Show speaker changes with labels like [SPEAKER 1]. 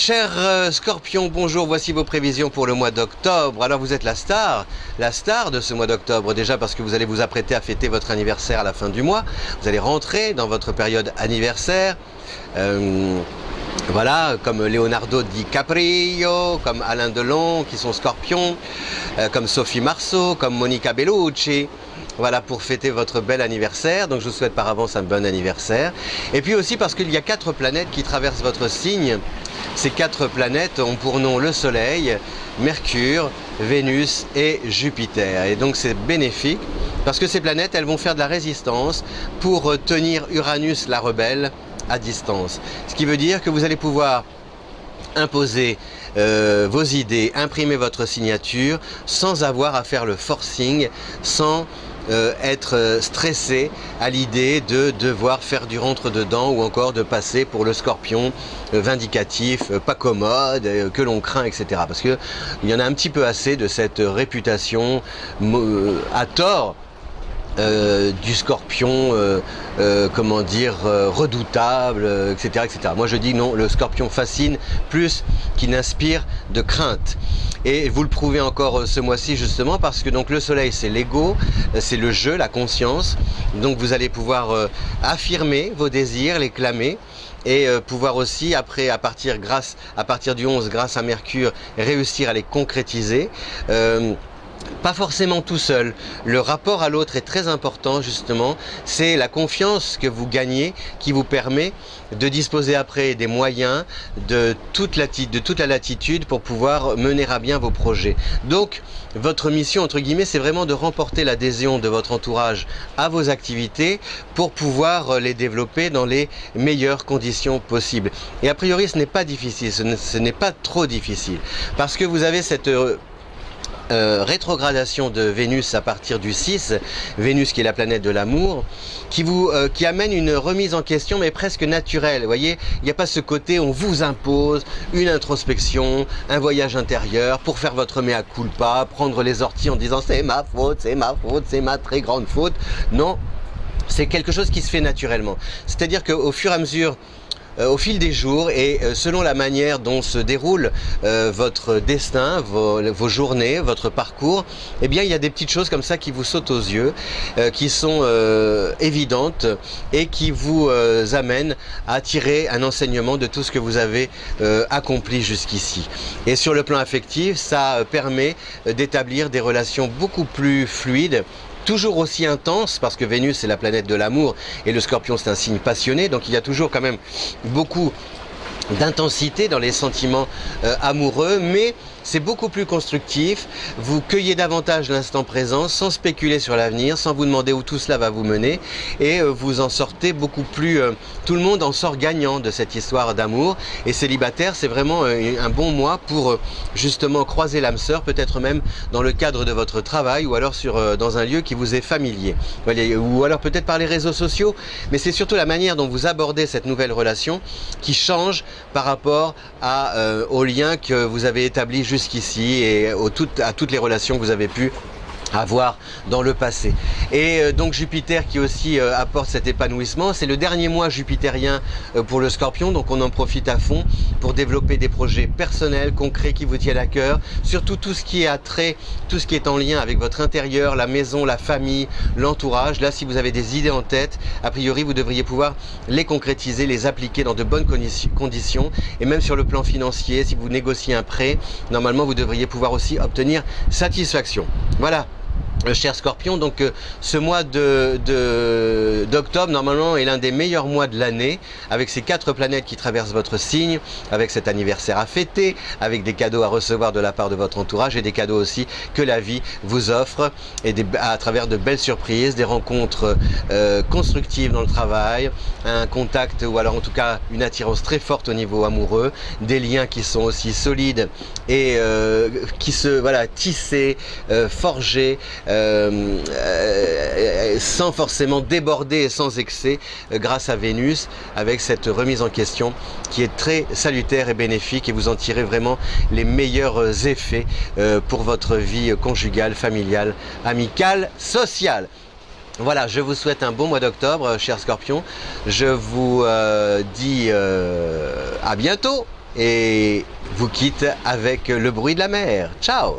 [SPEAKER 1] Chers Scorpions, bonjour, voici vos prévisions pour le mois d'octobre. Alors vous êtes la star de ce mois d'octobre, déjà parce que vous allez vous apprêter à fêter votre anniversaire à la fin du mois. Vous allez rentrer dans votre période anniversaire. Voilà, comme Leonardo DiCaprio, comme Alain Delon, qui sont Scorpions, comme Sophie Marceau, comme Monica Bellucci. Voilà, pour fêter votre bel anniversaire. Donc je vous souhaite par avance un bon anniversaire. Et puis aussi parce qu'il y a 4 planètes qui traversent votre signe. Ces 4 planètes ont pour nom le Soleil, Mercure, Vénus et Jupiter. Et donc c'est bénéfique parce que ces planètes, elles vont faire de la résistance pour tenir Uranus, la rebelle, à distance. Ce qui veut dire que vous allez pouvoir imposer vos idées, imprimer votre signature sans avoir à faire le forcing, sans être stressé à l'idée de devoir faire du rentre-dedans ou encore de passer pour le Scorpion vindicatif, pas commode, que l'on craint, etc. Parce qu'il y en a un petit peu assez de cette réputation à tort du Scorpion, comment dire, redoutable, etc., etc. Moi je dis non, le Scorpion fascine plus qu'il n'inspire de crainte. Et vous le prouvez encore ce mois-ci justement parce que donc le Soleil c'est l'ego, c'est le jeu, la conscience. Donc vous allez pouvoir affirmer vos désirs, les clamer. Et pouvoir aussi, après, à partir du 11, grâce à Mercure, réussir à les concrétiser. Pas forcément tout seul. Le rapport à l'autre est très important justement. C'est la confiance que vous gagnez qui vous permet de disposer après des moyens, de toute la latitude pour pouvoir mener à bien vos projets. Donc votre mission entre guillemets c'est vraiment de remporter l'adhésion de votre entourage à vos activités pour pouvoir les développer dans les meilleures conditions possibles. Et a priori ce n'est pas difficile, ce n'est pas trop difficile parce que vous avez cette rétrogradation de Vénus à partir du 6, Vénus qui est la planète de l'amour, qui amène une remise en question mais presque naturelle. Vous voyez, il n'y a pas ce côté on vous impose une introspection, un voyage intérieur pour faire votre mea culpa, prendre les orties en disant c'est ma faute, c'est ma faute, c'est ma très grande faute. Non, c'est quelque chose qui se fait naturellement. C'est-à-dire qu'au fur et à mesure au fil des jours et selon la manière dont se déroule votre destin, vos journées, votre parcours, eh bien il y a des petites choses comme ça qui vous sautent aux yeux, qui sont évidentes et qui vous amènent à tirer un enseignement de tout ce que vous avez accompli jusqu'ici. Et sur le plan affectif, ça permet d'établir des relations beaucoup plus fluides, toujours aussi intense parce que Vénus c'est la planète de l'amour et le Scorpion c'est un signe passionné, donc il y a toujours quand même beaucoup d'intensité dans les sentiments amoureux, mais c'est beaucoup plus constructif, vous cueillez davantage l'instant présent sans spéculer sur l'avenir, sans vous demander où tout cela va vous mener et vous en sortez beaucoup plus, tout le monde en sort gagnant de cette histoire d'amour. Et célibataire c'est vraiment un bon mois pour justement croiser l'âme sœur, peut-être même dans le cadre de votre travail ou alors dans un lieu qui vous est familier, ou alors peut-être par les réseaux sociaux, mais c'est surtout la manière dont vous abordez cette nouvelle relation qui change par rapport aux liens que vous avez établis jusqu'ici et à toutes les relations que vous avez pu avoir dans le passé. Et donc Jupiter qui aussi apporte cet épanouissement, c'est le dernier mois jupitérien pour le Scorpion, donc on en profite à fond pour développer des projets personnels, concrets qui vous tiennent à cœur, surtout tout ce qui est attrait, tout ce qui est en lien avec votre intérieur, la maison, la famille, l'entourage. Là si vous avez des idées en tête, a priori vous devriez pouvoir les concrétiser, les appliquer dans de bonnes conditions et même sur le plan financier, si vous négociez un prêt, normalement vous devriez pouvoir aussi obtenir satisfaction. Voilà. Cher Scorpion, donc ce mois d'octobre normalement est l'un des meilleurs mois de l'année avec ces 4 planètes qui traversent votre signe, avec cet anniversaire à fêter, avec des cadeaux à recevoir de la part de votre entourage et des cadeaux aussi que la vie vous offre et à travers de belles surprises, des rencontres constructives dans le travail, un contact ou alors en tout cas une attirance très forte au niveau amoureux, des liens qui sont aussi solides et qui se tissés, forgés, sans forcément déborder et sans excès grâce à Vénus, avec cette remise en question qui est très salutaire et bénéfique et vous en tirez vraiment les meilleurs effets pour votre vie conjugale, familiale, amicale, sociale. Voilà, je vous souhaite un bon mois d'octobre, chers Scorpions. Je vous dis à bientôt. et vous quitte avec le bruit de la mer. Ciao!